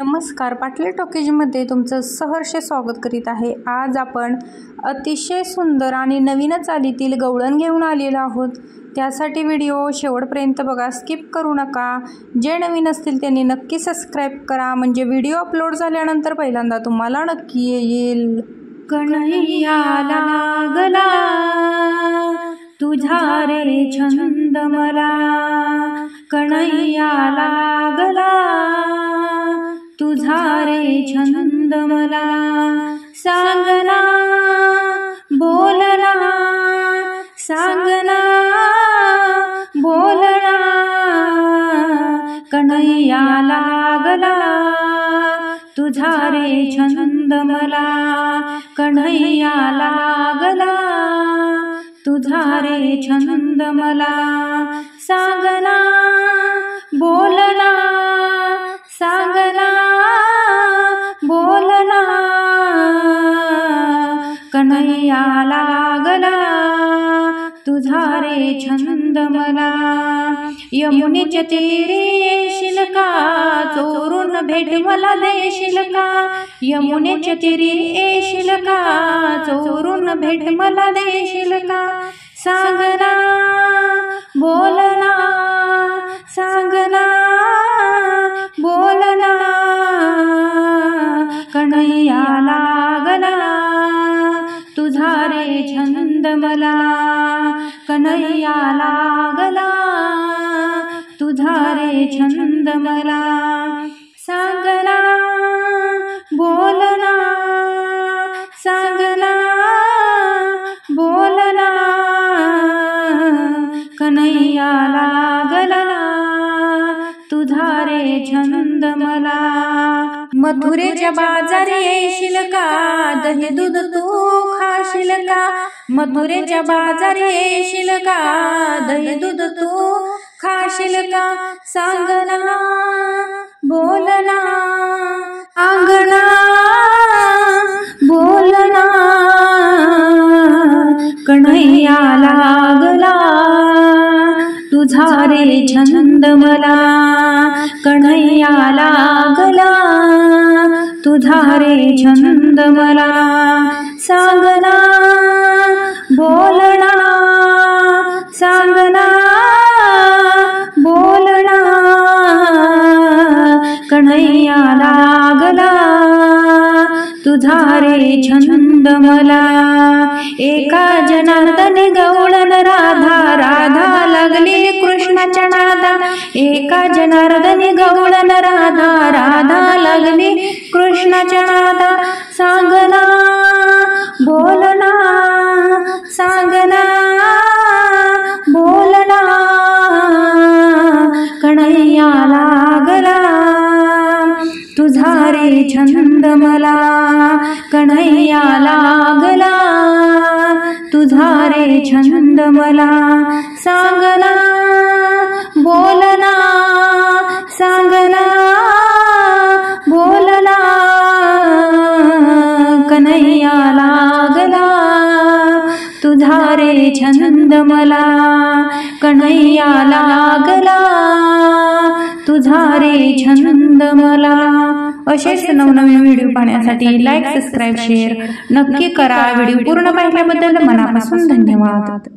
नमस्कार, पाटले टॉकीजमध्ये तुमचं सहर्ष स्वागत करीत आहे। आज आपण अतिशय सुंदर आणि नवीन चालीतील गवळण घेऊन आलेलो आहोत। त्यासाठी व्हिडिओ शेवटपर्यंत बघा, स्किप करू नका। जे नवीन असतील त्यांनी नक्की सबस्क्राइब करा, म्हणजे व्हिडिओ अपलोड झाल्यानंतर पहिल्यांदा तुम्हाला नक्की येईल। कन्हैयाला लागला तुझा रे छंद मला, कन्हैयाला लागला तुझा रे छंद मला, सांगना बोलना सांगना बोलना, कन्हैयाला लागला तुझा रे छंद मला, कन्हैयाला लागला तुझा रे छंद मला, सांगना बोलना सांगना बोलना, कन्हैयाला लागला तुझा रे छंद मला। यमुनेच्या तीरी येशील का, चोरून भेट मला देशील का, यमुनेच्या तीरी येशील का, चोरून भेट मला देशील का, सांगना बोलना सांगना बोलना, कन्हैयाला लागला तुझा रे छंद मला, कन्हैयाला लागला तुझा रे छंद मला, सांगना बोलना सांगना बोलना, कन्हैयाला लागला तुझा रे छंद मला। मथुरेच्या बाजारी येशील का, दही दूध तू खाशील का, मथुरेच्या बाजारी येशील का, दही दूध तू खाशील का, सांगना बोलना अंगणा बोलना, कन्हैयाला लागला तुझा रे छंद मला, कन्हैयाला लागला तुझा रे छंद मला, सांगना बोलना सांगना बोलना, कन्हैयाला लागला तुझा रे छंद मला। एका जनार्दनी गवळण राधा, राधा लागली कृष्णाच्या नादा, एका जनार्दनी गवळण राधा, राधा लागली कृष्णाच्या नादा, सांगना बोलना सांगना बोलना, कन्हैयाला लागला तुझा रे छंद मला, कन्हैयाला लागला तुझा रे छंद मला, सांगना बोलना सांगना बोलना, कन्हैयाला लागला तुझा रे छंद मला, कन्हैयाला लागला तुझा रे छंद मला। असेच नवनवीन व्हिडिओ पाहण्यासाठी लाईक, सबस्क्राइब, शेअर नक्की करा। व्हिडिओ पूर्ण पाहिल्याबद्दल मनापासून धन्यवाद।